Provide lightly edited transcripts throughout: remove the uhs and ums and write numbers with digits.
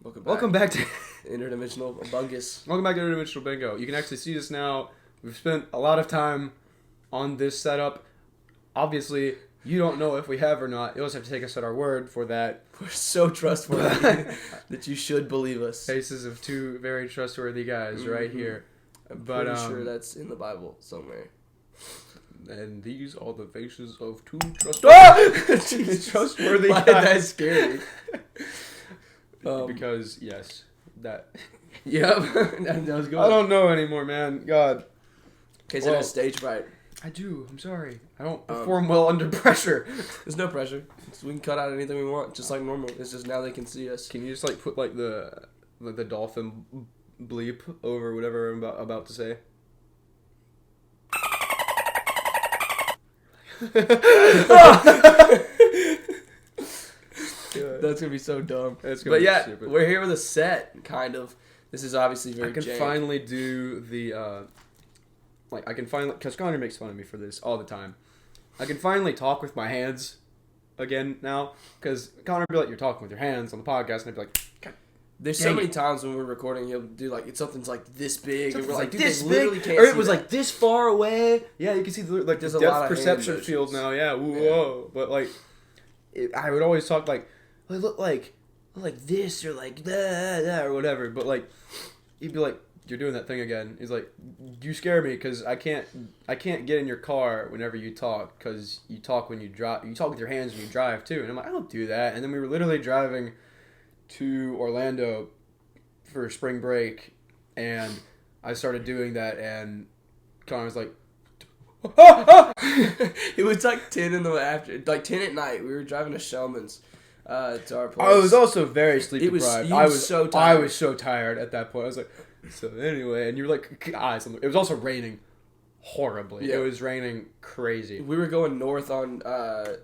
Welcome back to Interdimensional Bungus. Welcome back to Interdimensional Bingo. You can actually see this now. We've spent a lot of time on this setup. Obviously, you don't know if we have or not. You also have to take us at our word for that. We're so trustworthy that you should believe us. Faces of two very trustworthy guys right here. I'm pretty sure that's in the Bible somewhere. And these are the faces of two trustworthy Why guys. did that scare me? Because, yes, that... Yep. that was good. I don't know anymore, man. God. Kason has stage fright. I do. I'm sorry. I don't perform well under pressure. There's no pressure. We can cut out anything we want, just like normal. It's just now they can see us. Can you just like put like the dolphin bleep over whatever I'm about to say? That's gonna be so dumb. But yeah, stupid. We're here with a set, kind of. This is obviously very. I can finally do the I can finally, because Connor makes fun of me for this all the time. I can finally talk with my hands again now, because Connor would be like, "You're talking with your hands on the podcast," and I'd be like, God, there's so many times when we're recording, he'll do like something's like this big, and we're like, dude, this they literally big, can't or see it was that. like this far away. Yeah, you can see the There's a depth lot of perception hand field motions. now. Yeah, whoa. But like, I would always talk like, I look like this or like that or whatever. But like, he'd be like, "You're doing that thing again." He's like, "You scare me because I can't get in your car whenever you talk, because you talk when you drive. You talk with your hands when you drive too." And I'm like, "I don't do that." And then we were literally driving to Orlando for spring break, and I started doing that, and Connor was like, It was like 10 in the after, like 10 at night. We were driving to Shellman's to our place. I was also very sleep deprived. I was so tired. I was so tired at that point. I was like, so anyway, and you were like, eyes on the, it was also raining horribly. Yeah. It was raining crazy. We were going north on I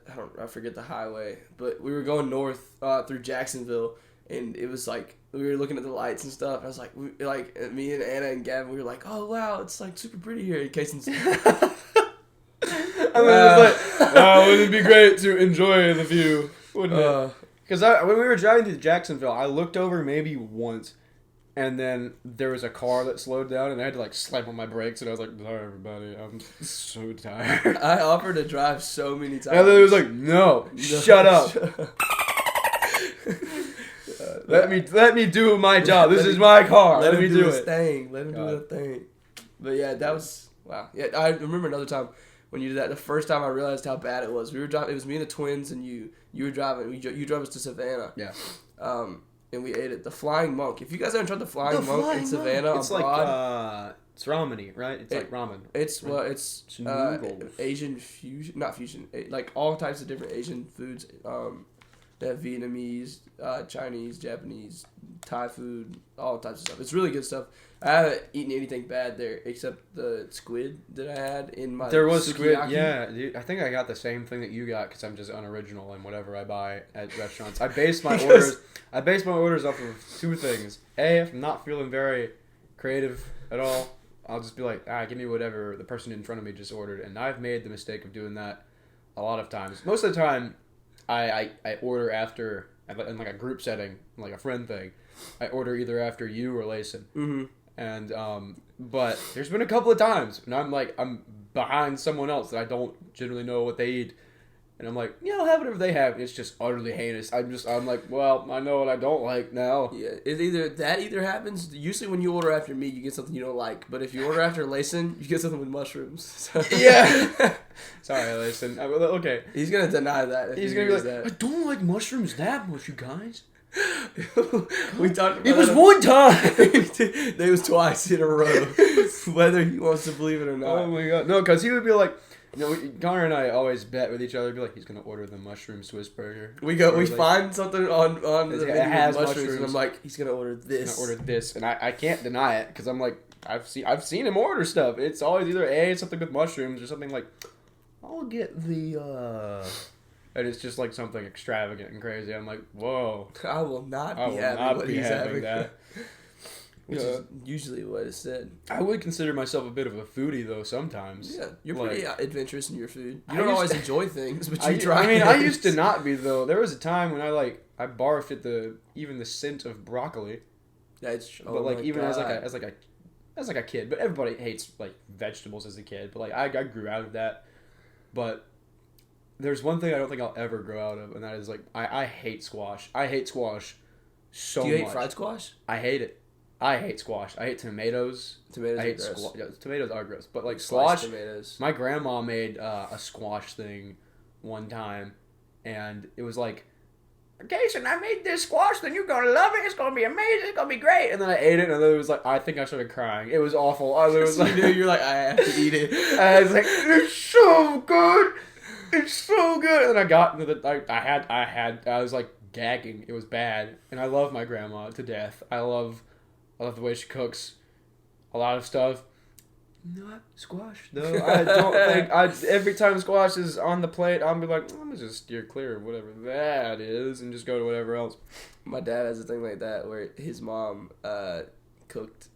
forget the highway, but we were going north through Jacksonville, and it was like we were looking at the lights and stuff. I was like, me and Anna and Gavin, we were like, "Oh wow, it's like super pretty here." And Kason's I mean, it was like, wouldn't it be great to enjoy the view? Wouldn't it? Because when we were driving through Jacksonville, I looked over maybe once, and then there was a car that slowed down, and I had to like slam on my brakes, and I was like, "Sorry, everybody, I'm so tired." I offered to drive so many times. And then it was like, no, shut up. Let me do my job. This is my car. Let me do his it. thing. Let him do his thing. But yeah, that was wow. Yeah, I remember another time when you did that. The first time I realized how bad it was. We were driving. It was me and the twins, and you were driving. You drove us to Savannah. Yeah. And we ate it. The Flying Monk. If you guys haven't tried the Flying Monk in Savannah, it's like it's ramen, right? It's like ramen. It's it's noodles. Asian fusion, not fusion. Like all types of different Asian foods. They have Vietnamese, Chinese, Japanese, Thai food, all types of stuff. It's really good stuff. I haven't eaten anything bad there except the squid that I had in my There was squid, sukiyaki. yeah. Dude, I think I got the same thing that you got because I'm just unoriginal in whatever I buy at restaurants. I base my orders off of two things. A, if I'm not feeling very creative at all, I'll just be like, give me whatever the person in front of me just ordered. And I've made the mistake of doing that a lot of times. Most of the time, I order after, in like a group setting, like a friend thing, I order either after you or Layson. Mm-hmm. And, but there's been a couple of times when I'm behind someone else that I don't generally know what they eat. And I'm like, I'll have whatever they have. It's just utterly heinous. I'm like, well, I know what I don't like now. Yeah, that either happens. Usually when you order after me, you get something you don't like. But if you order after Layson, you get something with mushrooms. So. Yeah. Sorry, Layson. Okay. He's going to deny that. He's going to be like, I don't like mushrooms that much, you guys. We talked about it was one time. It was twice in a row. Whether he wants to believe it or not. Oh my god. No, because he would be like, Connor and I always bet with each other. Be like, he's gonna order the mushroom Swiss burger. We find something on the menu has with mushrooms, mushrooms, and I'm like, he's gonna order this. He's gonna order this, and I can't deny it because I'm like, I've seen him order stuff. It's always either something with mushrooms or something like, I'll get the and it's just like something extravagant and crazy. I'm like, whoa. I will not be having what he's having. That. Which is usually what is said. I would consider myself a bit of a foodie, though, sometimes. Yeah, you're pretty adventurous in your food. You I don't used always to- enjoy things, but you try. I mean, I used to not be, though. There was a time when I I barf at even the scent of broccoli. That's But like even as like a kid, but everybody hates like vegetables as a kid. But like I grew out of that. But there's one thing I don't think I'll ever grow out of, and that is like I hate squash. I hate squash so much. Do you hate fried squash? I hate it. I hate squash. I hate tomatoes. Tomatoes I hate are gross. Yeah, tomatoes are gross. But like squash, tomatoes. my grandma made a squash thing one time, and it was like, Kason, I made this squash thing. You're gonna love it. It's gonna be amazing. It's gonna be great. And then I ate it, and then it was like, I think I started crying. It was awful. I was like, you're like, I have to eat it. I was like, it's so good. It's so good. And then I got into I was like gagging. It was bad. And I love my grandma to death. I love the way she cooks a lot of stuff. Not squash though. I don't think every time squash is on the plate, I'll be like, I'm gonna just steer clear of whatever that is and just go to whatever else. My dad has a thing like that where his mom cooked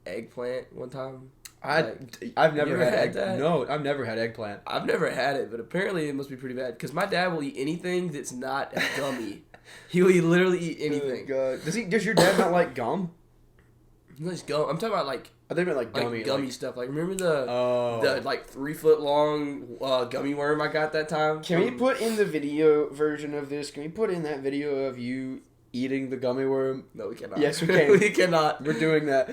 eggplant one time. I've never had that. No, I've never had eggplant. I've never had it, but apparently it must be pretty bad because my dad will eat anything that's not a gummy. He will literally eat anything. Oh, God. Does your dad not like gum? He likes gum. I'm talking about like. I think like gummy stuff. Like remember the like 3 foot long gummy worm I got that time. Can we put in the video version of this? Can we put in that video of you eating the gummy worm? No, we cannot. Yes, we can. We cannot. We're doing that.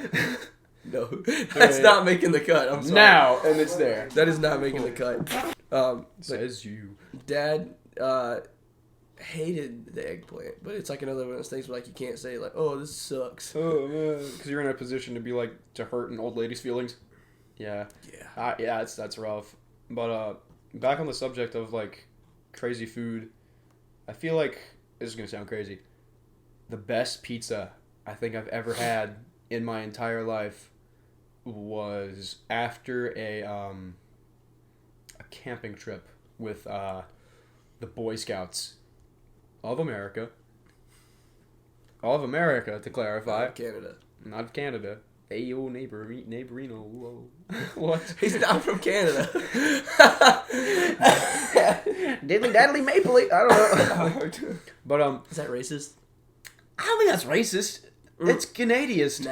No, that's not making the cut. I'm sorry. Now, and it's there. That is not making the cut. Says you. Dad hated the eggplant, but it's like another one of those things where like you can't say like, oh, this sucks. Oh man, because you're in a position to be like to hurt an old lady's feelings. Yeah. Yeah. That's rough. But back on the subject of like crazy food, I feel like this is gonna sound crazy. The best pizza I think I've ever had in my entire life was after a camping trip with the Boy Scouts of America. All of America, to clarify. Not Canada. Not Canada. Hey, old neighborino. Whoa. What? He's not from Canada. Diddly daddly mapley. I don't know. But is that racist? I don't think that's racist. It's Canadianist.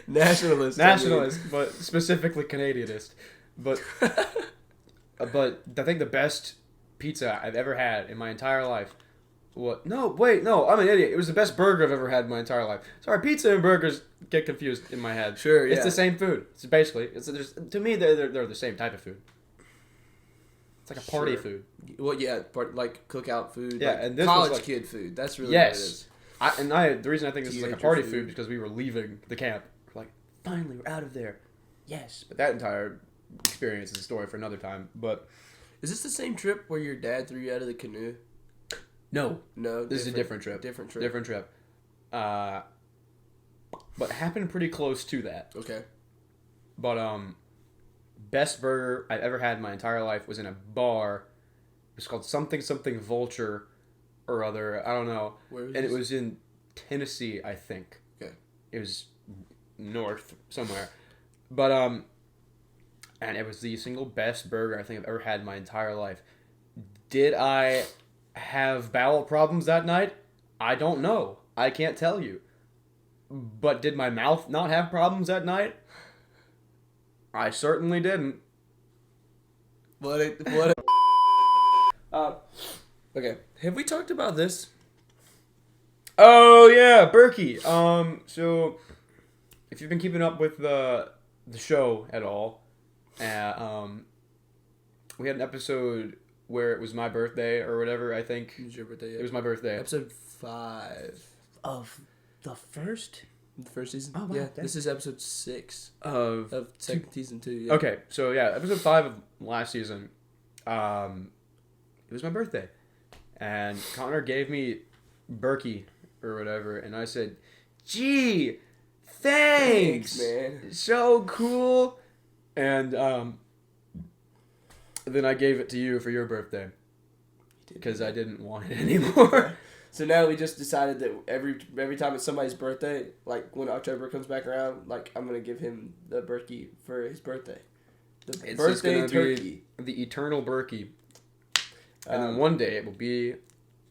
Nationalist, but specifically Canadianist. But I think the best pizza I've ever had in my entire life. What? No, wait, no, I'm an idiot. It was the best burger I've ever had in my entire life. Sorry, pizza and burgers get confused in my head. Sure, yeah. It's the same food. It's basically, to me, they're the same type of food. It's like a party food. Well, yeah, like cookout food. Yeah, like and this college was like, kid food. That's really what it is. The reason I think this is like a party food is because we were leaving the camp. We're like, finally, we're out of there. Yes. But that entire experience is a story for another time. But is this the same trip where your dad threw you out of the canoe? No. No. This is a different trip. Different trip. But it happened pretty close to that. Okay. But best burger I've ever had in my entire life was in a bar. It was called something Vulture or other. I don't know. Where was and this? It was in Tennessee, I think. Okay. It was north somewhere. But and it was the single best burger I think I've ever had in my entire life. Did I have bowel problems that night? I don't know. I can't tell you. But did my mouth not have problems that night? I certainly didn't. Okay. Have we talked about this? Oh yeah, Berkey. So if you've been keeping up with the show at all, we had an episode where it was my birthday or whatever. I think It was your birthday. Yeah. it was my birthday. Episode 5 of the first season. Oh, wow, yeah. This is episode 6 of second season 2. Yeah. Okay, so yeah, episode 5 of last season. It was my birthday, and Connor gave me Berkey or whatever, and I said, "Gee, thanks, man. So cool." And then I gave it to you for your birthday because I didn't want it anymore. So now we just decided that every time it's somebody's birthday, like when October comes back around, like I'm gonna give him the Berkey for his birthday. The It's birthday just gonna turkey. be the eternal Berkey. And then one day it will be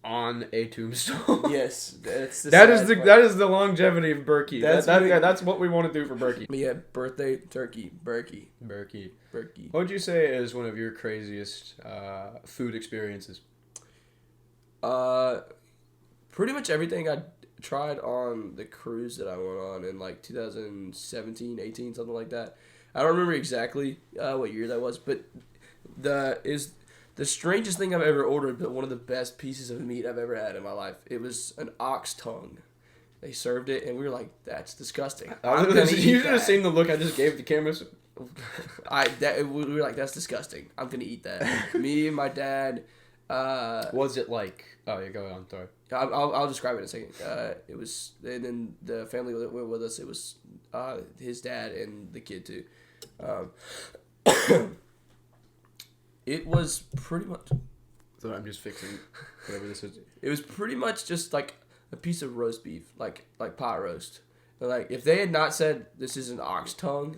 on a tombstone. Yes, that's the that is part. the longevity of Berkey. That's what we want to do for Berkey. Yeah, birthday turkey, Berkey. Berkey. Berkey. What would you say is one of your craziest food experiences? Pretty much everything I tried on the cruise that I went on in like 2017, 18, something like that. I don't remember exactly what year that was, but the strangest thing I've ever ordered, but one of the best pieces of meat I've ever had in my life. It was an ox tongue. They served it, and we were like, "That's disgusting." You should have seen the look I just gave the cameras. We were like, "That's disgusting. I'm gonna eat that." Me and my dad. Was it like? Oh, yeah, go on. Sorry. I'll describe it in a second. It was, and then the family that went with us. It was his dad and the kid too. It was pretty much. So I'm just fixing whatever this is. It was pretty much just like a piece of roast beef, like pot roast. But like if they had not said this is an ox tongue,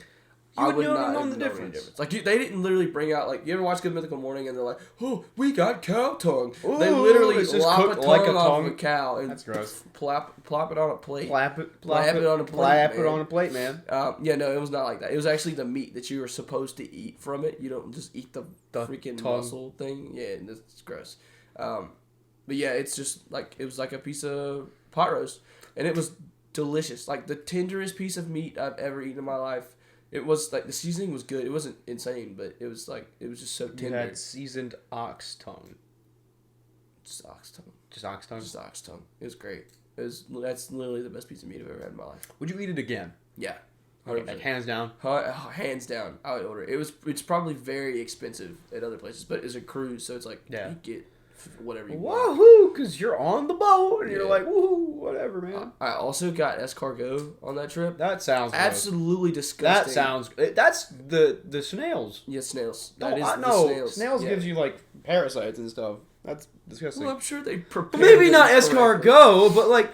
I would not have known the difference. Like they didn't literally bring out like you ever watch Good Mythical Morning and they're like, oh, we got cow tongue. Ooh, they literally lop a tongue off of a cow and that's gross. Plop it on a plate. Plap it on a plate. Plap it on a plate, man. Yeah, no, it was not like that. It was actually the meat that you were supposed to eat from it. You don't just eat the freaking tongue. muscle thing. Yeah, that's gross. But yeah, it's just like it was like a piece of pot roast, and it was delicious. Like the tenderest piece of meat I've ever eaten in my life. It was like the seasoning was good. It wasn't insane, but it was just so tender. You had seasoned ox tongue. Just ox tongue. Just ox tongue. Just ox tongue. It was great. That's literally the best piece of meat I've ever had in my life. Would you eat it again? Yeah. Like hands down. Hands down, I would order it. It's probably very expensive at other places, but it's a cruise, so it's like you get whatever you want. Woohoo! Because you're on the boat and you're like, woohoo, whatever, man. I also got escargot on that trip. That sounds absolutely gross. disgusting. That sounds. That's the snails. Yeah, snails. No, that is no. Snails. Snails gives you like parasites and stuff. That's disgusting. Well, I'm sure they prepare. Maybe not escargot, but like.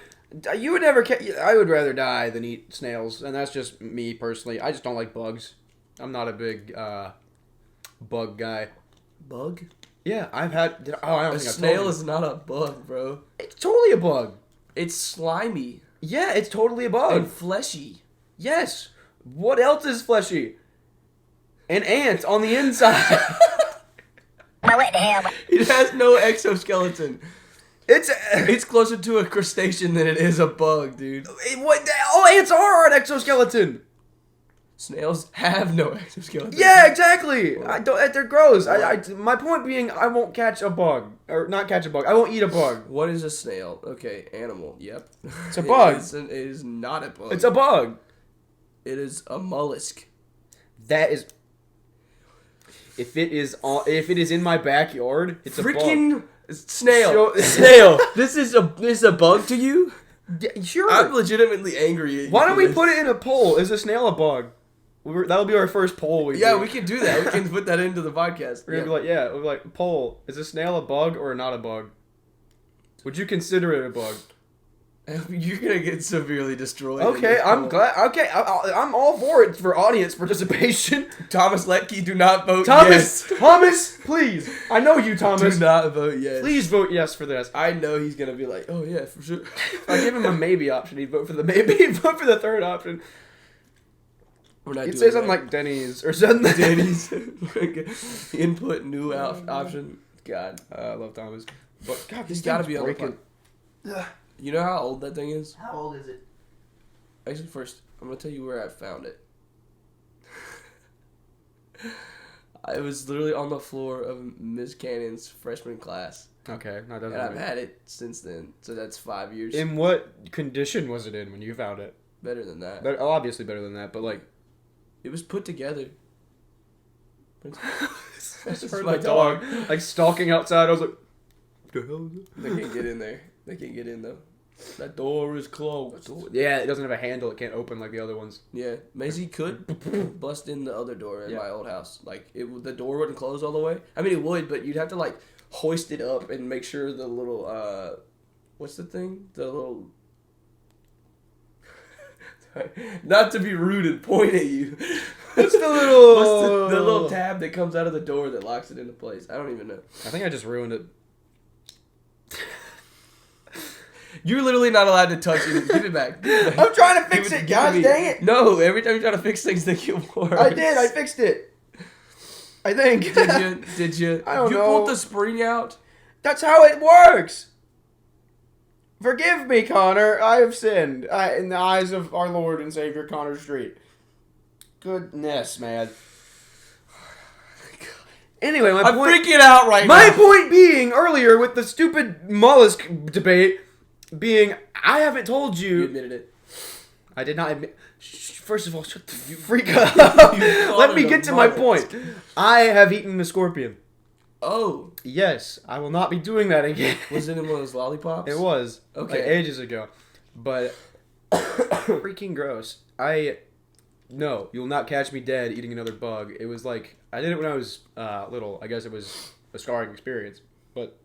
You would never. I would rather die than eat snails, and that's just me personally. I just don't like bugs. I'm not a big bug guy. Bug? Yeah, I've had. I don't think I've told you. A snail is not a bug, bro. It's totally a bug. It's slimy. Yeah, it's totally a bug. And fleshy. Yes. What else is fleshy? An ant on the inside. What the hell? It has no exoskeleton. It's closer to a crustacean than it is a bug, dude. All ants are an exoskeleton. Snails have no exoskeleton. Yeah, exactly. They're gross. My point being, I won't catch a bug or not catch a bug. I won't eat a bug. What is a snail? Okay, animal. Yep. It's a bug. It is not a bug. It's a bug. It is a mollusk. That is. If it is in my backyard, it's freaking a bug. Snail. Snail. This is a bug to you? Yeah, sure. I'm legitimately angry at you. Why don't we put it in a poll? Is a snail a bug? That'll be our first poll. We can do that. We can put that into the podcast. We're gonna be like, poll: is a snail a bug or not a bug? Would you consider it a bug? You're gonna get severely destroyed. Okay, I'm glad. Okay, I'm all for it for audience participation. Thomas Letke, do not vote yes. Thomas, please. I know you, Thomas. Do not vote yes. Please vote yes for this. I know he's gonna be like, oh yeah, for sure. If I give him a maybe option, he'd vote for the maybe. He'd vote for the third option. We're not. He'd say something like Denny's or something. Denny's. Input new option. God, I love Thomas. But God, he's gotta be breaking. You know how old that thing is? How old is it? Actually, first, I'm going to tell you where I found it. It was literally on the floor of Ms. Cannon's freshman class. Okay, no, doesn't. And I've had it since then, so that's 5 years. In what condition was it in when you found it? Better than that. Obviously better than that, but like... It was put together. I just heard my dog, like, stalking outside. I was like, what the hell is it? They can't get in there. They can't get in, though. That door is closed. Yeah, it doesn't have a handle. It can't open like the other ones. Yeah, Maisie could bust in the other door in my old house. Like, the door wouldn't close all the way. I mean, it would, but you'd have to, like, hoist it up and make sure the little, what's the thing? The little... Not to be rude and point at you. What's the little... What's the little tab that comes out of the door that locks it into place? I don't even know. I think I just ruined it. You're literally not allowed to touch it. Give it back. I'm trying to fix it, gosh dang it. No, every time you try to fix things, they get worse. I did. I fixed it. I think. Did you? I don't you know. pulled the spring out? That's how it works. Forgive me, Connor. I have sinned in the eyes of our Lord and Savior, Connor Street. Goodness, man. Anyway, I'm freaking out right now. My point being earlier with the stupid mollusk debate being, I haven't told you. You admitted it. I did not admit. First of all, shut the freak up. Let me get to my point. I have eaten a scorpion. Oh. Yes, I will not be doing that again. Was it in one of those lollipops? It was. Okay. Like ages ago. But freaking gross. No, you will not catch me dead eating another bug. It was like, I did it when I was little. I guess it was a scarring experience. But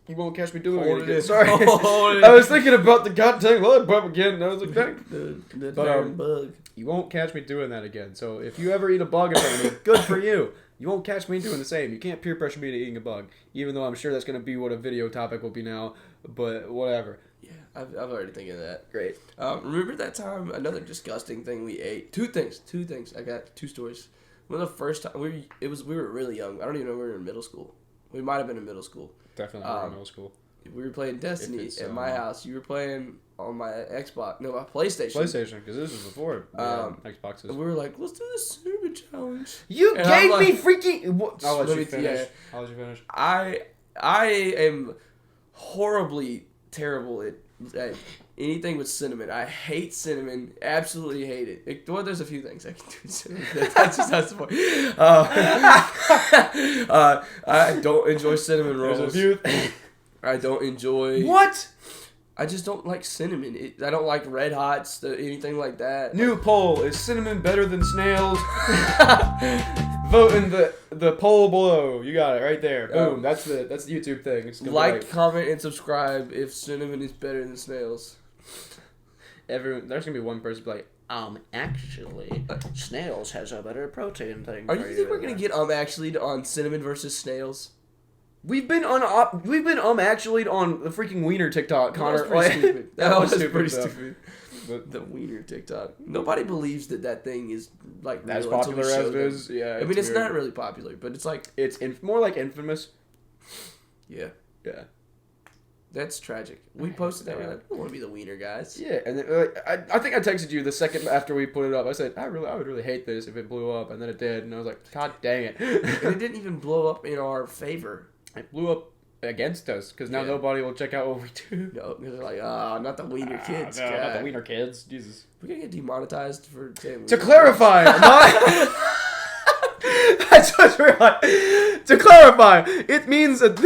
you won't catch me doing it again. Sorry. I was thinking about the goddamn lollipop again, and I was like, dang. The But, darn bug. You won't catch me doing that again. So if you ever eat a bug in front of me, good for you. You won't catch me doing the same. You can't peer pressure me to eating a bug. Even though I'm sure that's going to be what a video topic will be now. But whatever. Yeah, I've already thinking of that. Great. Remember that time? Another disgusting thing we ate. Two things. I got two stories. One of the first time we were really young. I don't even know if we were in middle school. We might have been in middle school. Definitely in middle school. We were playing Destiny at my house. You were playing on my Xbox. No, my PlayStation. PlayStation, because this was before Xboxes. And we were like, let's do the cinnamon challenge. You and gave like, me freaking... I'll let you finish. finish. I'll let you finish. I am horribly terrible at anything with cinnamon. I hate cinnamon. Absolutely hate it. Well, there's a few things I can do with cinnamon. That's the point. I don't enjoy cinnamon rolls. There's a few... I don't enjoy... What? I just don't like cinnamon. I don't like Red Hots, anything like that. New poll. Is cinnamon better than snails? Vote in the poll below. You got it right there. Boom. That's the YouTube thing. It's like, comment, and subscribe if cinnamon is better than snails. There's gonna be one person like, actually, snails has a better protein thing. Are you think we're gonna get actually on cinnamon versus snails? We've been actually on the freaking wiener TikTok, Connor. That was pretty stupid. That was pretty though. stupid. The wiener TikTok. Nobody believes that thing is like as real popular until we as show it them. is. Yeah, I mean, it's not really popular, but it's like it's more like infamous. Yeah. Yeah. That's tragic. We posted that. We're like, we want to be the wiener guys. Yeah, and then, I think I texted you the second after we put it up. I said I would really hate this if it blew up, and then it did, and I was like, God dang it! And it didn't even blow up in our favor. It blew up against us because now nobody will check out what we do. No, because they're like, not the wiener kids. No, not the wiener kids. Jesus. We're gonna get demonetized for saying to clarify, I just realized. To clarify, it means that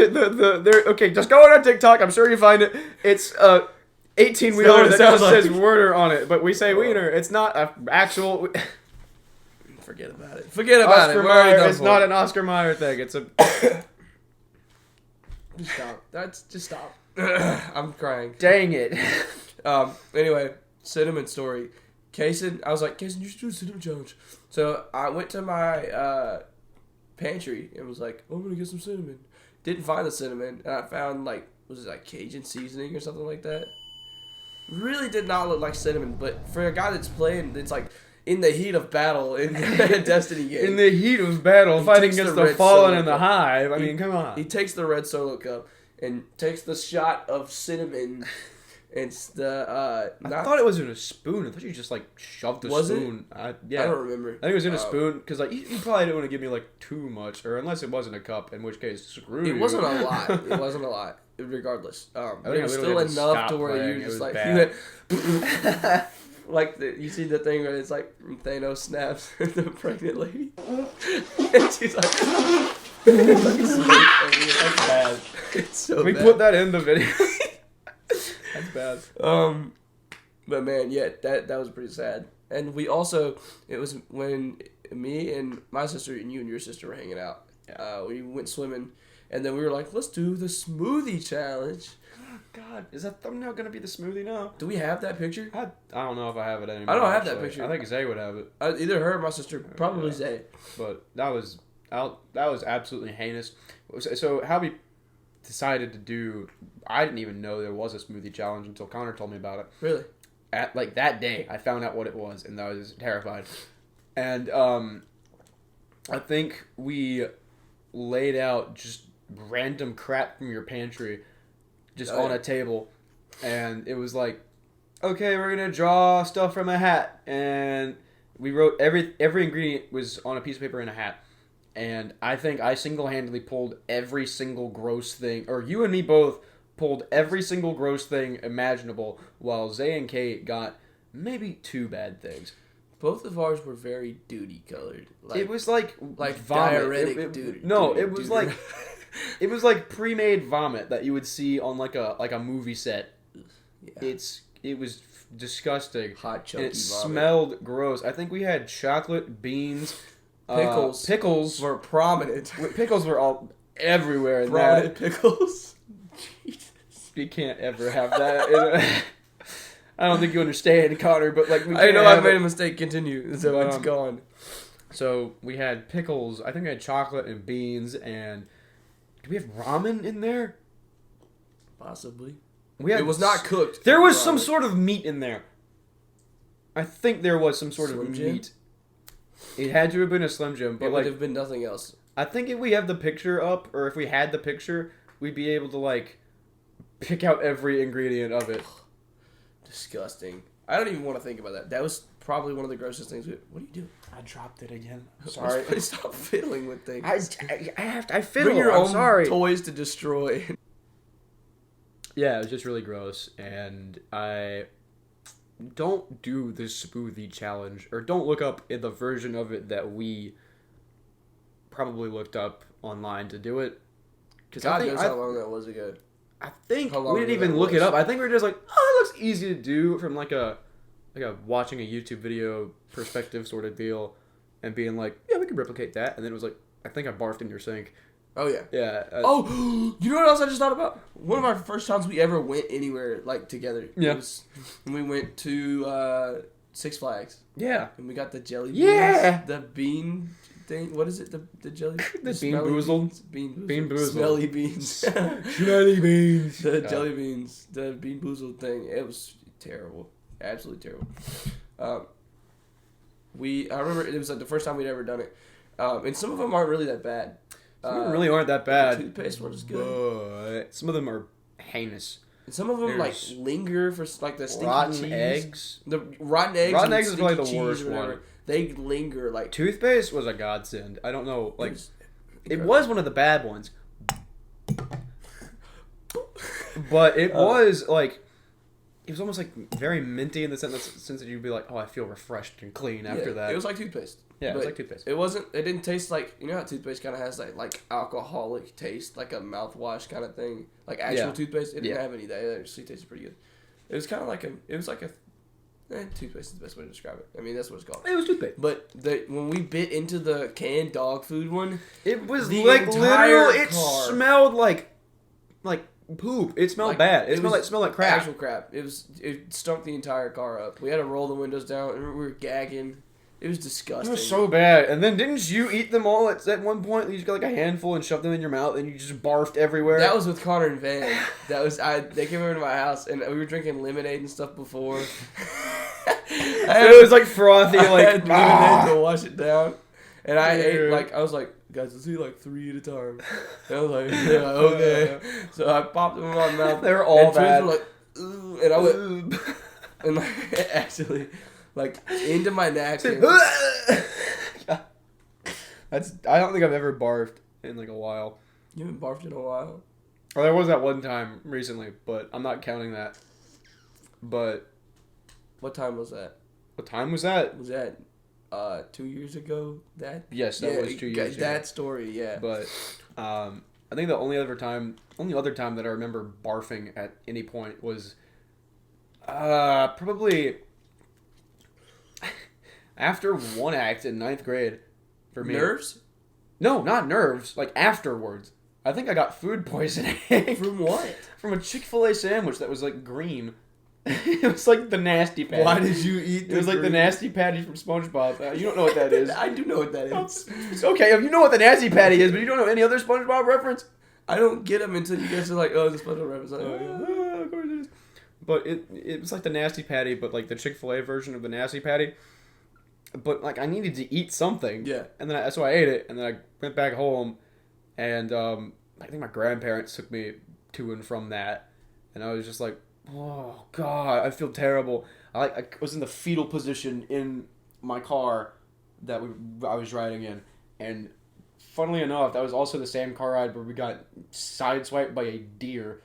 okay. Just go on TikTok. I'm sure you find it. It's 18-wheeler that just says Werner on it, but we say wiener. It's not an actual. Forget about it. Forget about Oscar it. Mayer, it's not an Oscar Mayer thing. It's a. Just stop. Just stop. I'm crying. Dang it. Anyway, cinnamon story. Kason, I was like, Kason, you should do a cinnamon challenge. So I went to my pantry and was like, oh, I'm gonna get some cinnamon. Didn't find the cinnamon, and I found was it like Cajun seasoning or something like that? Really did not look like cinnamon, but for a guy that's playing, it's like in the heat of battle in a Destiny game. In the heat of battle, fighting against the fallen and the hive. I mean, come on. He takes the red solo cup and takes the shot of cinnamon. It's the I thought it was in a spoon. I thought you just shoved the spoon. Yeah, I don't remember. I think it was in a spoon because you probably didn't want to give me too much, or unless it wasn't a cup, in which case screw you. It wasn't a lot. It wasn't a lot. Regardless, it was still enough to where you just you went you see the thing where it's like Thanos snaps the pregnant lady, and she's like, that's bad. It's so we bad. Put that in the video. That's bad. But man, yeah, that was pretty sad. And we also, it was when me and my sister and you and your sister were hanging out. We went swimming, And then we were like, let's do the smoothie challenge. God, is that thumbnail gonna be the smoothie now? Do we have that picture? I don't know if I have it anymore. I don't have that actually. picture. I think Zay would have it. Either her or my sister. Probably Yeah. Zay. But that was absolutely heinous. So how we decided to do, I didn't even know there was a smoothie challenge until Connor told me about it. Really? At like that day, I found out what it was, and I was terrified. And I think we laid out just random crap from your pantry, just on a table, and it was like, okay, we're gonna draw stuff from a hat, and we wrote every ingredient was on a piece of paper in a hat. And I think I single-handedly pulled every single gross thing, or you and me both pulled every single gross thing imaginable, while Zay and Kate got maybe 2 bad things. Both of ours were very duty colored. Like, It was like vomit. diuretic duty. No, duty, it was duty. like it was like pre-made vomit that you would see on like a movie set. Yeah. It was disgusting. Hot chunky And it vomit. smelled gross. I think we had chocolate, beans, Pickles. Pickles were prominent. Pickles were all everywhere in Prominent that. pickles. Jesus. You can't ever have that. I don't think you understand, Connor, but like we I can't know I have made it. a mistake. Continue. So it's gone. So we had pickles. I think we had chocolate and beans, and do we have ramen in there? Possibly. We had It was not cooked. There was Ramen. some sort of meat in there. I think there was some sort Slim of Jim? meat. It had to have been a Slim Jim, It but would like have been nothing else. I think if we have the picture up, or if we had the picture, we'd be able to like pick out every ingredient of it. Disgusting. I don't even want to think about that. That was probably one of the grossest things. What are you doing? I dropped it again. Stop fiddling with things. I have to. I fiddle. Bring your I'm own sorry. toys to destroy. Yeah, it was just really gross, and I don't do the smoothie challenge, or don't look up in the version of it that we probably looked up online to do it. Because God knows how long that was ago. I think How long we didn't ago even that look it was. up. I think we were just like, oh, it looks easy to do from like a watching a YouTube video perspective sort of deal, and being like, yeah, we can replicate that. And then it was like, I think I barfed in your sink. Oh yeah. Yeah. Oh, you know what else I just thought about? One of our first times we ever went anywhere like together. Yeah. Was when we went to Six Flags Yeah. and we got the jelly beans. Yeah. The bean thing. What is it? The jelly. The smelly Bean Boozled? beans? Bean Bean Boozled. Smelly beans. Jelly beans. The jelly beans. The Bean Boozled thing. It was terrible. Absolutely terrible. I remember it was like the first time we'd ever done it. And some of them aren't really that bad. Some of them really aren't that bad. The toothpaste one is good. But some of them are heinous. And some of them There's like linger for like the stinky Rotten cheese. eggs. The rotten eggs. Rotten and eggs is probably stinky the worst cheese or whatever, one. They linger like. Toothpaste was a godsend. I don't know, like it incredible. was one of the bad ones, but it was like it was almost like very minty in the sense that you'd be like, oh, I feel refreshed and clean after Yeah, that. It was like toothpaste. Yeah, it was But like toothpaste. It wasn't. It didn't taste like, you know how toothpaste kind of has that like alcoholic taste, like a mouthwash kind of thing, like actual Yeah. toothpaste. It didn't Yeah. have any of that. It actually tasted pretty good. It was kind of like a. It was like a. Toothpaste is the best way to describe it. I mean, that's what it's called. It was toothpaste. But when we bit into the canned dog food one, It was The like entire literal. It car. smelled like poop. It smelled Like, bad. It it smelled like crap. actual crap. It stunk the entire car up. We had to roll the windows down, and we were gagging. It was It disgusting. was so bad. And then didn't you eat them all at one point? You just got like a handful and shoved them in your mouth, and you just barfed everywhere. That was with Connor and Van. They came over to my house, and we were drinking lemonade and stuff before. It was like frothy, I like had lemonade to wash it down, and I Dude. ate I was like, guys, let's eat like 3 at a time. And I was like, yeah, okay. So I popped them in my mouth. They were all and bad. twins were like, ooh, and I went, and like actually, like into my napkin. That's. I don't think I've ever barfed in like a while. You haven't barfed in a while. Or there was that one time recently, but I'm not counting that. But What time was that? what time was that? Was that 2 years ago? That Yes, that was 2 years ago. That story, yeah. But I think the only other time that I remember barfing at any point was probably after one act in 9th grade. For me, Nerves? No, not nerves. Like afterwards. I think I got food poisoning. From what? From a Chick-fil-A sandwich that was like green. It was like the nasty patty. Why did you eat? It was like the nasty patty from SpongeBob. You don't know what that is. I do know what that is. It's okay if you know what the nasty patty is, but you don't know any other SpongeBob reference. I don't get them until you guys are like, "Oh, the SpongeBob reference." Like, oh, yeah. Of course it is. But it was like the nasty patty, but like the Chick-fil-A version of the nasty patty. But like I needed to eat something. Yeah. And then so I ate it, and then I went back home, and I think my grandparents took me to and from that, and I was just like, oh God, I feel terrible. I was in the fetal position in my car that I was riding in, and funnily enough, that was also the same car ride where we got sideswiped by a deer.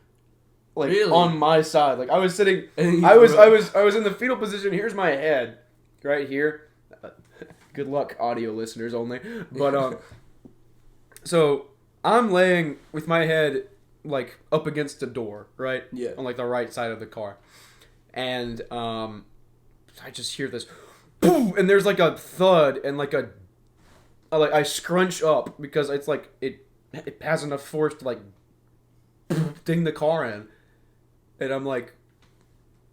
Like really? On my side, like I was sitting, And I was in the fetal position. Here's my head, right here. Good luck, audio listeners only. But so I'm laying with my head like up against the door, right? Yeah. On like the right side of the car, and I just hear this, boom, and there's like a thud and like I scrunch up because it's like it has enough force to like ding the car in. And I'm like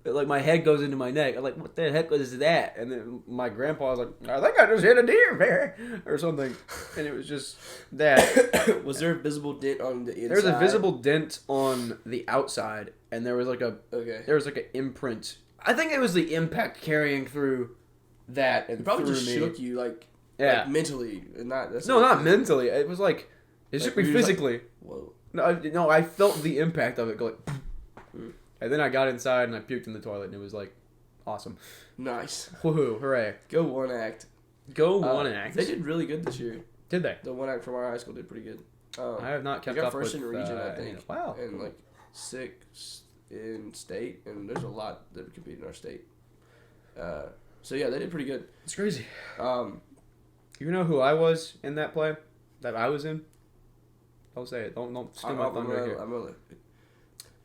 my head goes into my neck. I'm like, what the heck is that? And then my grandpa was like, I think I just hit a deer, man, or something. And it was just that. Was there a visible dent on the inside? There was a visible dent on the outside, and there was like an imprint. I think it was the impact carrying through that and It probably through just me. shook you, like mentally, and not. Not mentally. It was like it shook me physically. Like, whoa. No, I felt the impact of it go like. And then I got inside and I puked in the toilet, and it was like awesome. Nice. Woohoo! Hooray! Go One Act. Go One Act. They did really good this year. Did they? The One Act from our high school did pretty good. I have not kept they got up first with in region, I think. Wow. And like 6 in state, and there's a lot that compete in our state. So yeah, they did pretty good. It's crazy. Um, You know who I was in that play? That I was in? Don't say it. Don't steal my thunder here.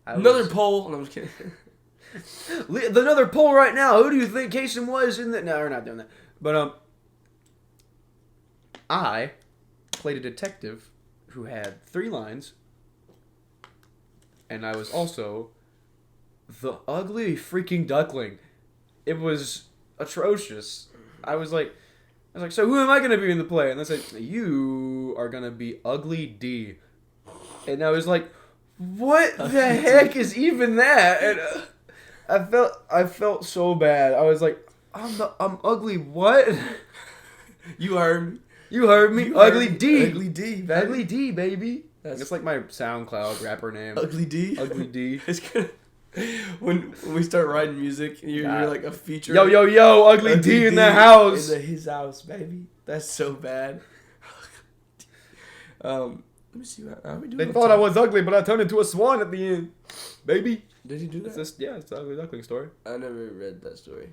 Another poll. No, I'm just kidding. Another poll right now. Who do you think Kason was in that? No, we're not doing that. But I played a detective who had 3 lines, and I was also the ugly freaking duckling. It was atrocious. I was like, so who am I gonna be in the play? And they said, you are gonna be Ugly D. And I was like, what the heck is even that? And I felt so bad. I was like, I'm ugly. What? You heard me. You heard me. Ugly D. Ugly D. Baby. Ugly D, baby. That's It's like my SoundCloud rapper name. Ugly D. Ugly D. It's gonna. When we start writing music, you're like a feature. Yo, Ugly D in the house. His house, baby. That's so bad. Let me see. How are we doing? They thought I was ugly, but I turned into a swan at the end, baby. Did he do that? It's the ugly duckling story. I never read that story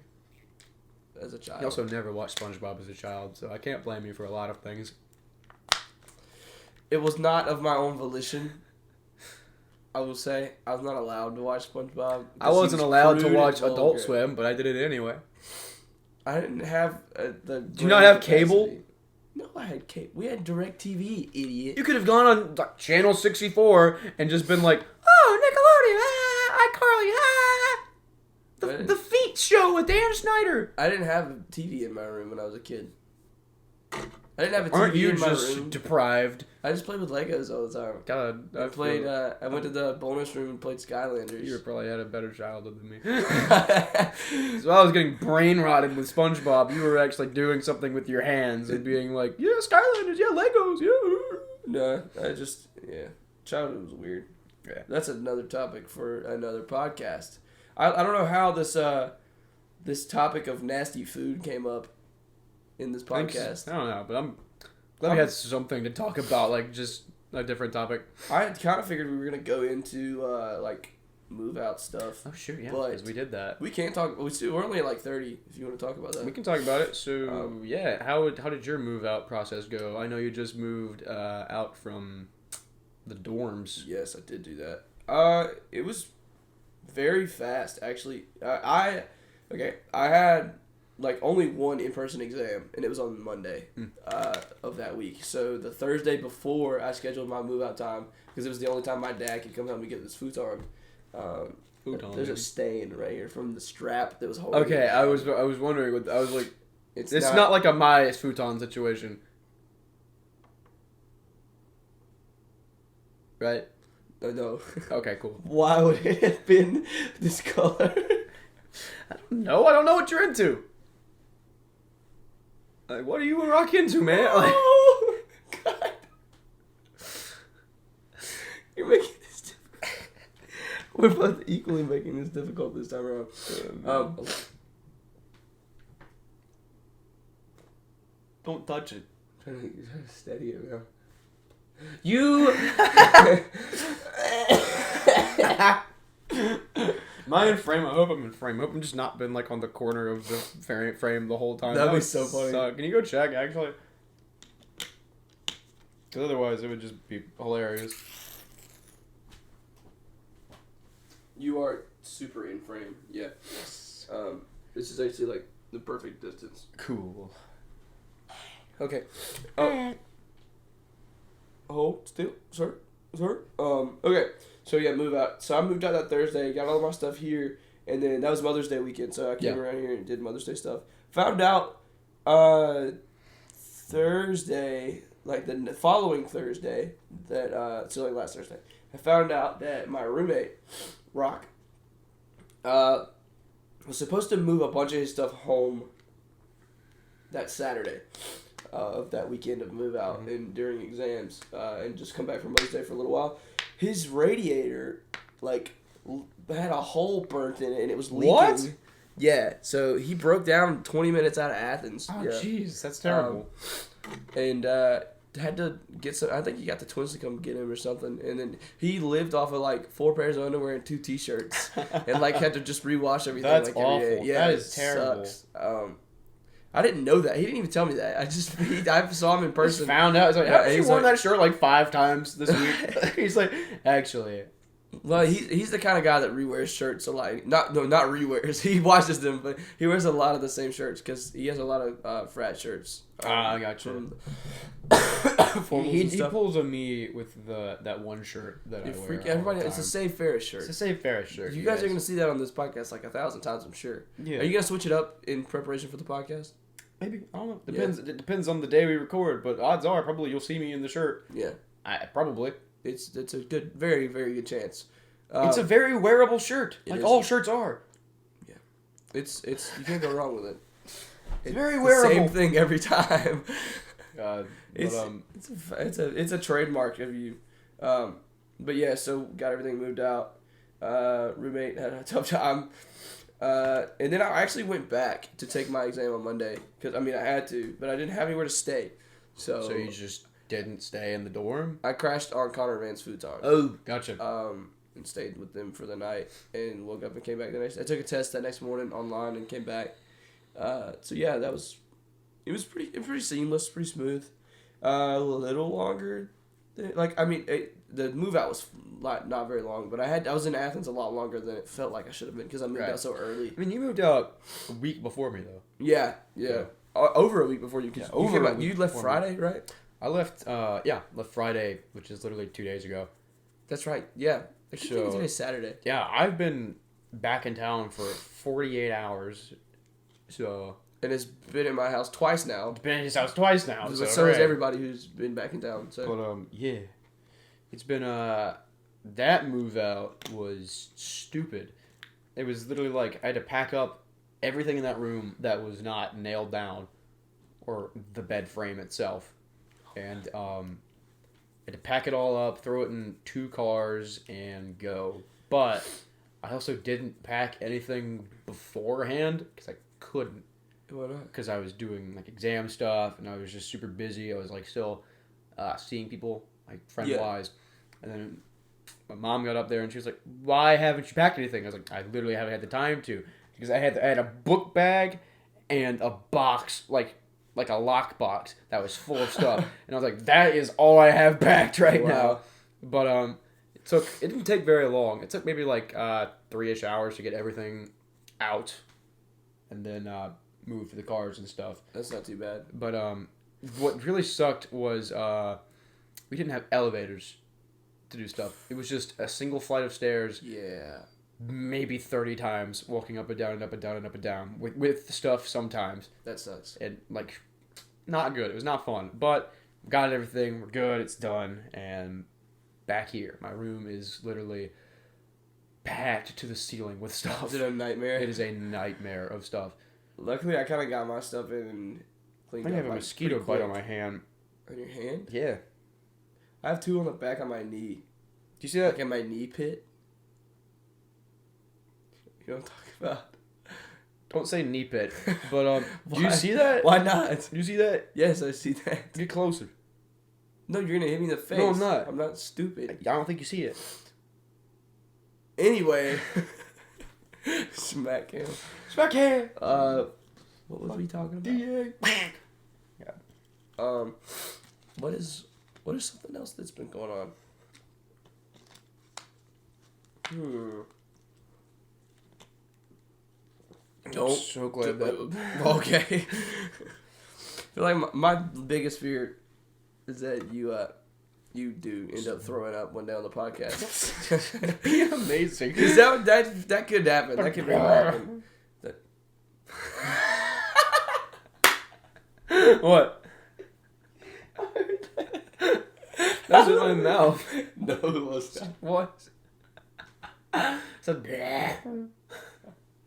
as a child. I also never watched SpongeBob as a child, so I can't blame you for a lot of things. It was not of my own volition. I will say I was not allowed to watch SpongeBob. I wasn't allowed to watch vulgar. Adult Swim, but I did it anyway. I didn't have the. Do you not have cable? No, I had cable. We had DirecTV, idiot. You could have gone on like, Channel 64 and just been like, oh, Nickelodeon, iCarly, the Feet Show with Dan Snyder. I didn't have a TV in my room when I was a kid. I didn't have a TV Aren't you in my just room. deprived? I just played with Legos all the time. God, I played. I went to the bonus room and played Skylanders. You probably had a better childhood than me. So I was getting brain rotted with SpongeBob. You were actually doing something with your hands and being like, yeah, Skylanders, yeah, Legos, yeah. No, childhood was weird. Yeah. That's another topic for another podcast. I don't know how this topic of nasty food came up in this podcast. I don't know, but I'm glad we had something to talk about, like just a different topic. I had kind of figured we were gonna go into like move out stuff. Oh sure, yeah, but because we did that. We can't talk. We're only at like 30. If you want to talk about that, We can talk about it. So yeah, how did your move out process go? I know you just moved out from the dorms. Yes, I did do that. It was very fast actually. I had like only one in-person exam, and it was on Monday of that week. So the Thursday before, I scheduled my move-out time because it was the only time my dad could come help me get this futon. There's a stain right here from the strap that was holding. Okay, it. I was wondering. I was like, it's not like a my futon situation, right? No. Okay, cool. Why would it have been this color? No, I don't know what you're into. Like, what are you rock into, man? Like, Oh, God. You're making this difficult. We're both equally making this difficult this time around. don't touch it. Trying to steady it now. You. Am I in frame? I hope I'm in frame. I hope I'm just not been like on the corner of the frame the whole time. That'd That be would so funny. suck. Can you go check actually? Because otherwise it would just be hilarious. You are super in frame. Yeah. This is actually like the perfect distance. Cool. Okay. Hold still, sir. Okay. So yeah, move out. So I moved out that Thursday. Got all my stuff here, and then that was Mother's Day weekend. So I came around here and did Mother's Day stuff. Found out Thursday, like the following Thursday, that so like last Thursday, I found out that my roommate, Rock, was supposed to move a bunch of his stuff home that Saturday of that weekend of move out and during exams and just come back from Mother's Day for a little while. His radiator like had a hole burnt in it and it was leaking. What? Yeah, so he broke down 20 minutes out of Athens. Oh, yeah. jeez, that's terrible. And had to get some. I think he got the twins to come get him or something. And then he lived off of like 4 pairs of underwear and 2 t-shirts, and like had to just rewash everything. That's like awful. every day. Yeah, that is terrible. Sucks. I didn't know that. He didn't even tell me that. I saw him in person. Just found out. He's like, Yeah, haven't you he's worn like- that shirt like 5 times this week? He's like, actually. Well, he's the kind of guy that rewears shirts. So like, not rewears. He washes them, but he wears a lot of the same shirts because he has a lot of frat shirts. I got you. He pulls on me with that one shirt that I wear. Everybody, it's a Save Ferris shirt. It's a Save Ferris shirt. You guys are gonna see that on this podcast like 1,000 times, I'm sure. Yeah. Are you gonna switch it up in preparation for the podcast? Maybe, I don't know. Depends. It depends on the day we record, but odds are probably you'll see me in the shirt. Yeah. Probably. It's a good, very, very good chance. It's a very wearable shirt, like all shirts are. Yeah. It's you can't go wrong with it. It's very wearable. Same thing every time. God, It's a trademark of you. But yeah, so got everything moved out. Roommate had a tough time. And then I actually went back to take my exam on Monday because I had to, but I didn't have anywhere to stay. So you just didn't stay in the dorm? I crashed on Connor Van's futon. Oh, gotcha. And stayed with them for the night and woke up and came back the next. I took a test that next morning online and came back. So yeah, it was pretty seamless, pretty smooth. A little longer, the move out was not very long, but I was in Athens a lot longer than it felt like I should have been because I moved out so early. I mean, you moved out a week before me though. Yeah. Over a week before you. You left Friday, right? I left Friday, which is literally 2 days ago. That's right. Yeah. I keep thinking today's Saturday. Yeah, I've been back in town for 48 hours, so. And it's been at my house twice now. Been at his house twice now. So has everybody who's been back in town. So. But yeah, it's been that move out was stupid. It was literally like I had to pack up everything in that room that was not nailed down, or the bed frame itself, and I had to pack it all up, throw it in 2 cars, and go. But I also didn't pack anything beforehand because I couldn't. Why not? Because I was doing like exam stuff and I was just super busy. I was like still seeing people like friend wise, and then my mom got up there and she was like, "Why haven't you packed anything?" I was like, "I literally haven't had the time to," because I had a book bag and a box like a lock box that was full of stuff, and I was like, "That is all I have packed right now." But it didn't take very long. It took maybe like 3-ish hours to get everything out, and then move the cars and stuff. That's not too bad. But what really sucked was we didn't have elevators to do stuff. It was just a single flight of stairs. Yeah. Maybe 30 times walking up and down and up and down and up and down with stuff sometimes. That sucks. And like, not good. It was not fun. But got everything. We're good. It's done. And back here, my room is literally packed to the ceiling with stuff. Is it a nightmare? It is a nightmare of stuff. Luckily, I kind of got my stuff in and cleaned I up. have a like, mosquito pretty bite quick. on my hand. On your hand? Yeah. I have 2 on the back of my knee. Do you see that? Like in my knee pit. You know what I'm talking about? Don't say knee pit. But do you Why? see that? Why not? Do you see that? Yes, I see that. Get closer. No, you're gonna hit me in the face. No, I'm not. I'm not stupid. I don't think you see it. Anyway. Smack him. Smack him. What was we talking about? DA. Yeah. What is something else that's been going on? I'm so glad that. Okay. I feel like my biggest fear is that you do end up throwing up one day on the podcast. Be amazing. Is that could happen? That could really happen. What? That's in my mouth. No, it wasn't. What? So,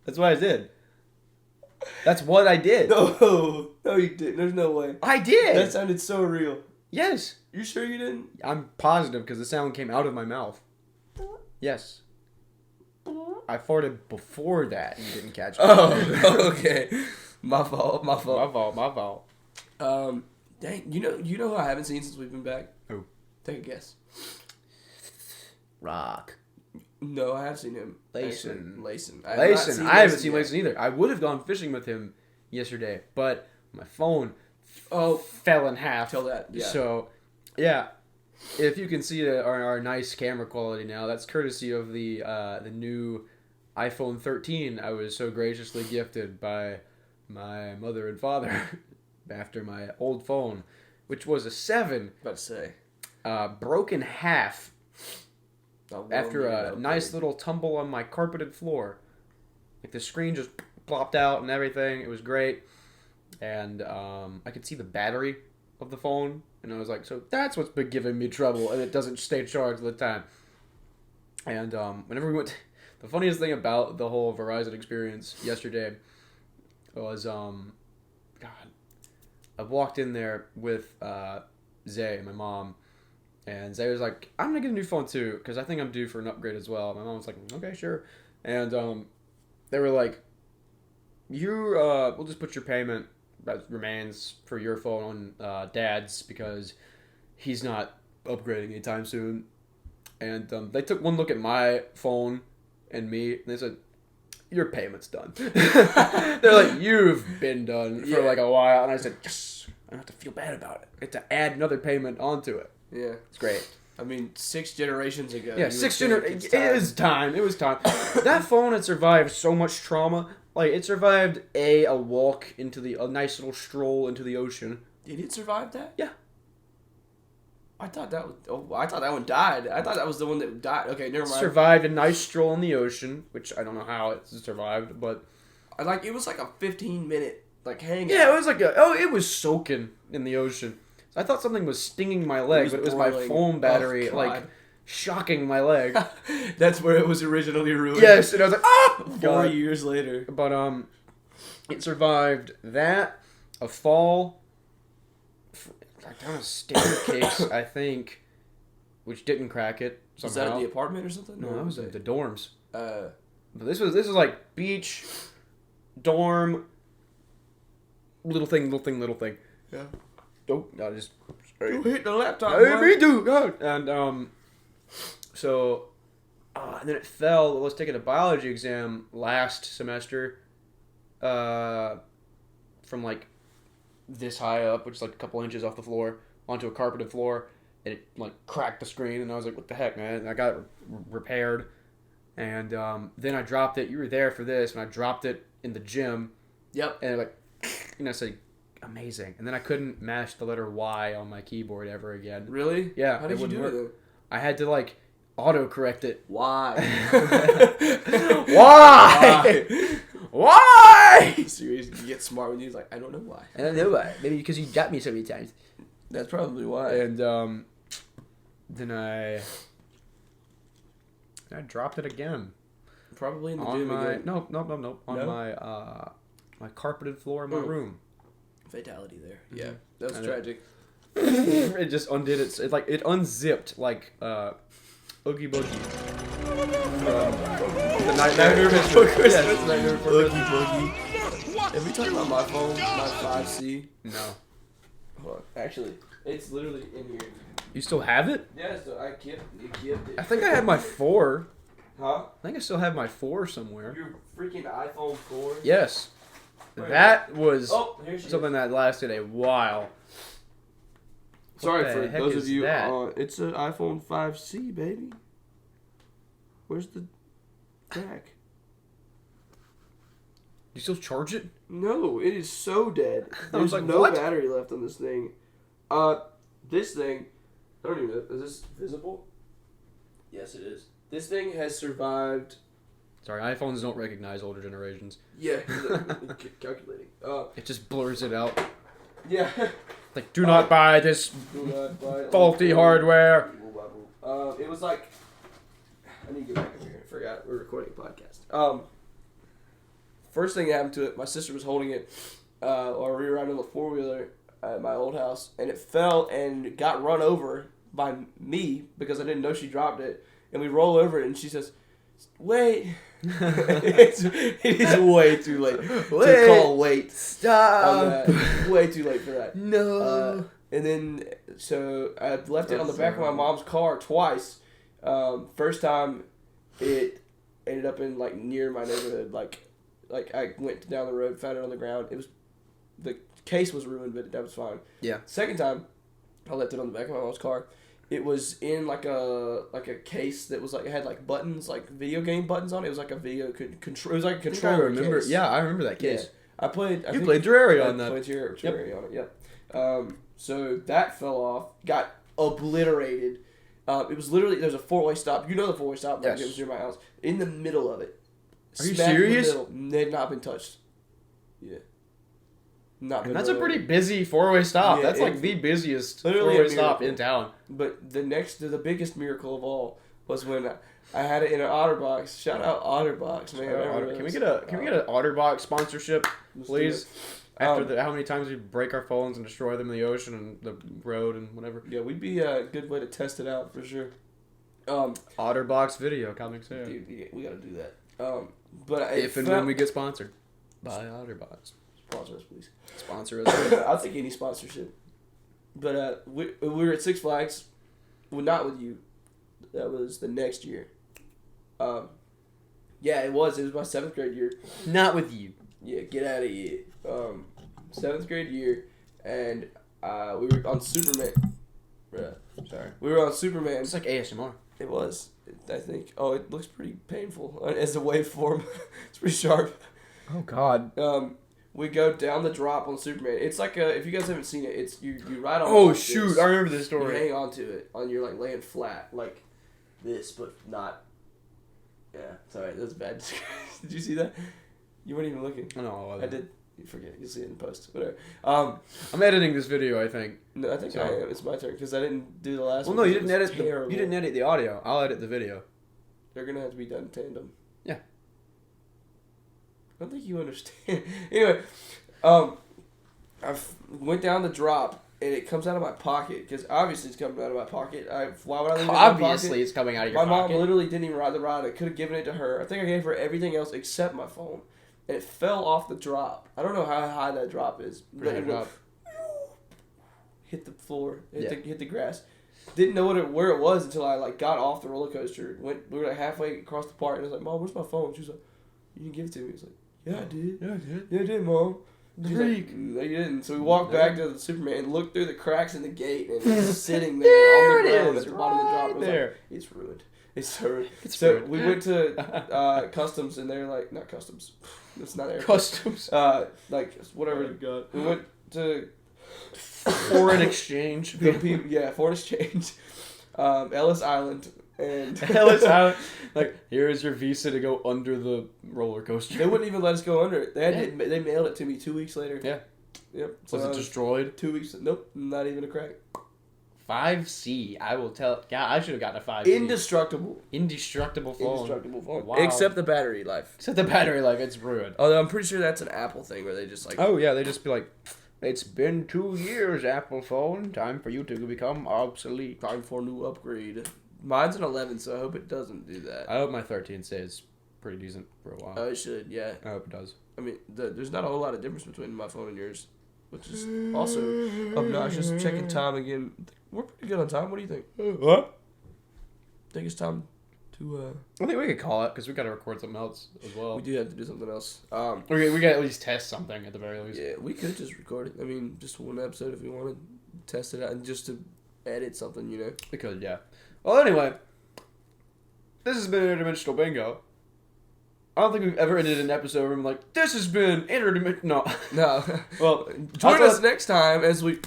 that's what I did. That's what I did. No, you didn't. There's no way. I did. That sounded so real. Yes. You sure you didn't? I'm positive because the sound came out of my mouth. Yes. I farted before that and you didn't catch it. Oh, okay. My fault. My fault. Dang. You know who I haven't seen since we've been back? Who? Take a guess. Rock. No, I have seen him. Layson. Layson. I haven't seen Layson either. I would have gone fishing with him yesterday, but my phone fell in half. Tell that. Yeah. So, yeah. If you can see our nice camera quality now, that's courtesy of the new iPhone 13 I was so graciously gifted by my mother and father after my old phone, which was a 7. About to say. Broken half after a nice little tumble on my carpeted floor. Like the screen just plopped out and everything. It was great. And I could see the battery of the phone. And I was like, so that's what's been giving me trouble. And it doesn't stay charged all the time. And whenever we went... The funniest thing about the whole Verizon experience yesterday was... God. I walked in there with Zay, my mom. And Zay was like, I'm going to get a new phone too, because I think I'm due for an upgrade as well. My mom was like, okay, sure. And they were like, we'll just put your payment that remains for your phone on Dad's, because he's not upgrading anytime soon. And they took one look at my phone and me, and they said, your payment's done. They're like, you've been done for like a while. And I said, yes, I don't have to feel bad about it. I have to add another payment onto it. Yeah. It's great. I mean, 6 generations ago. Yeah, 6 generations. It is time. It was time. That phone had survived so much trauma. Like, it survived a walk into a nice little stroll into the ocean. Did it survive that? Yeah. I thought that one died. I thought that was the one that died. Okay, never mind. Survived a nice stroll in the ocean, which I don't know how it survived, but it was like a 15-minute hangout. yeah, it was like it was soaking in the ocean. So I thought something was stinging my leg, but it was my phone battery shocking my leg. That's where it was originally ruined. Yes, and I was like, ah! 4 years later. But it survived that, a fall down a staircase, I think, which didn't crack it somehow. Was that at the apartment or something? No, it was at the dorms. But this was like beach, dorm, little thing. Yeah. Oh, no, just you hit the laptop. Hey, me too, God. And so, and then it fell. I was taking a biology exam last semester, from like this high up, which is like a couple inches off the floor, onto a carpeted floor, and it like cracked the screen, and I was like, what the heck, man? And I got it repaired, and then I dropped it. You were there for this, and I dropped it in the gym. Yep. And it like and I said, amazing. And then I couldn't mash the letter Y on my keyboard ever again. Really? Yeah. How did you do it then? I had to like auto-correct it. Why? Why? Why? Seriously, you get smart when you're like, I don't know why. I don't know why. Maybe because you got me so many times. That's probably why. And then I dropped it again. Probably in the On gym my again. no. On No? my carpeted floor in my room. Fatality there. Yeah, that was I know. tragic. It just undid it unzipped like Oogie Boogie. The Nightmare Before Christmas. Yes, Nightmare Before Christmas. Have we talked about my phone, my 5C? No. Hold on. Actually, it's literally in here. You still have it? Yeah, so I kept it. I think I had my 4. Huh? I think I still have my 4 somewhere. Your freaking iPhone 4? Yes. Wait. That was Here she is. something that lasted a while. Sorry What for the heck those is of you. that? It's an iPhone 5C, baby. Where's the jack? You still charge it? No, it is so dead. I was There's like, no what? battery left on this thing. This thing, I don't even know. Is this visible? Yes, it is. This thing has survived. Sorry, iPhones don't recognize older generations. Yeah, calculating. It just blurs it out. Yeah. Like, do not buy this Do not buy faulty hardware. It was like, I need to get back up here. I forgot we're recording a podcast. First thing that happened to it, my sister was holding it while we were riding on the 4-wheeler at my old house, and it fell and got run over by me because I didn't know she dropped it. And we roll over it, and she says, "Wait." it is way too late to call wait. Stop. Way too late for that. No. And then, so I left it on the back of my mom's car twice. First time, it ended up in like near my neighborhood. Like I went down the road, found it on the ground. The case was ruined, but that was fine. Yeah. Second time, I left it on the back of my mom's car. It was in like a case that was like, it had like buttons, like video game buttons on it. It was like a video control. It was like a controller. I remember. Case. Yeah, I remember that case. Yeah. You played Terraria on I that. played Terraria on it. Yep. So that fell off, got obliterated. It was literally, there's a 4-way stop. You know the 4-way stop. Yes. It was near my house. In the middle of it. Are you Smack in the serious? middle. They had not been touched. Yeah. Not been And that's a touched. pretty busy 4-way stop. Yeah, that's like it's the busiest literally 4-way a stop miracle. in town. But the biggest miracle of all was when I had it in an OtterBox. Shout out OtterBox, man. Can we get an OtterBox sponsorship, Let's do please? it. After how many times we break our phones and destroy them in the ocean and the road and whatever. Yeah, we'd be a good way to test it out for sure. OtterBox video coming soon. Dude, we gotta do that. But If and when we get sponsored by OtterBox. sponsor us, please. Sponsor us. I'll take any sponsorship. But we were at Six Flags, well, not with you. That was the next year. Yeah, it was. It was my 7th grade year. Not with you. Yeah, get out of here. 7th grade year, and we were on Superman. Sorry. We were on Superman. It's like ASMR. It was, I think. Oh, it looks pretty painful as a waveform. It's pretty sharp. Oh, God. We go down the drop on Superman. It's like if you guys haven't seen it, it's you ride on. Oh, like shoot. this. I remember this You story. hang on to it you're like laying flat like this, but not. Yeah, sorry, that's bad. Did you see that? You weren't even looking. No, I did. You forget. You'll see it in post. Whatever. I'm editing this video, I think. No, I think I am. It's my turn because I didn't do the last Well, one. no, you It didn't was edit terrible. you didn't edit the audio. I'll edit the video. They're gonna have to be done in tandem. Yeah. I don't think you understand. Anyway, went down the drop and it comes out of my pocket because obviously it's coming out of my pocket. Why would I leave it in my pocket? Obviously, it's coming out of your My pocket. mom literally didn't even ride the ride. I could have given it to her. I think I gave her everything else except my phone. And it fell off the drop. I don't know how high that drop is. But Pretty it high went, drop. hit the floor. Yeah. Hit the grass. Didn't know where it was until I got off the roller coaster. We were like halfway across the park and I was like, "Mom, where's my phone?" She was like, "You didn't give it to me." I was like, "Yeah, I did. Yeah, I did. Yeah, I did, Mom." She's like, "No, you didn't." So we walked back to the Superman and looked through the cracks in the gate and it's sitting there on the ground at the bottom of the drop. I was there. like, it's ruined. It's so. It's So rude. we went to customs, and they're like, not customs. It's not air. Customs. Like whatever. Oh, God. We went to Foreign exchange. the people. Yeah, foreign exchange. Ellis Island and Ellis Island. Like, here is your visa to go under the roller coaster. They wouldn't even let us go under it. They mailed it to me 2 weeks later. Yeah. Yep. Was it destroyed? 2 weeks. Nope. Not even a crack. 5C. I will tell. Yeah, I should have gotten a 5C. Indestructible. Indestructible phone. Indestructible phone. Wow. Except the battery life. Except the battery life, it's ruined. Although I'm pretty sure that's an Apple thing where they just like. Oh, yeah, they just be like, it's been 2 years, Apple phone. Time for you to become obsolete. Time for a new upgrade. Mine's an 11, so I hope it doesn't do that. I hope my 13 stays pretty decent for a while. Oh, it should, yeah. I hope it does. I mean, there's not a whole lot of difference between my phone and yours, which is also obnoxious. Checking time again. We're pretty good on time. What do you think? What? Think it's time to. I think we could call it because we got to record something else as well. We do have to do something else. We got to at least test something at the very least. Yeah, we could just record it. I mean, just one episode if we wanted to test it out and just to edit something, you know. We could, yeah. Well, anyway, this has been Interdimensional Bingo. I don't think we've ever ended an episode where I'm like, this has been Interdimensional. No. No. Well, Join us next time as we.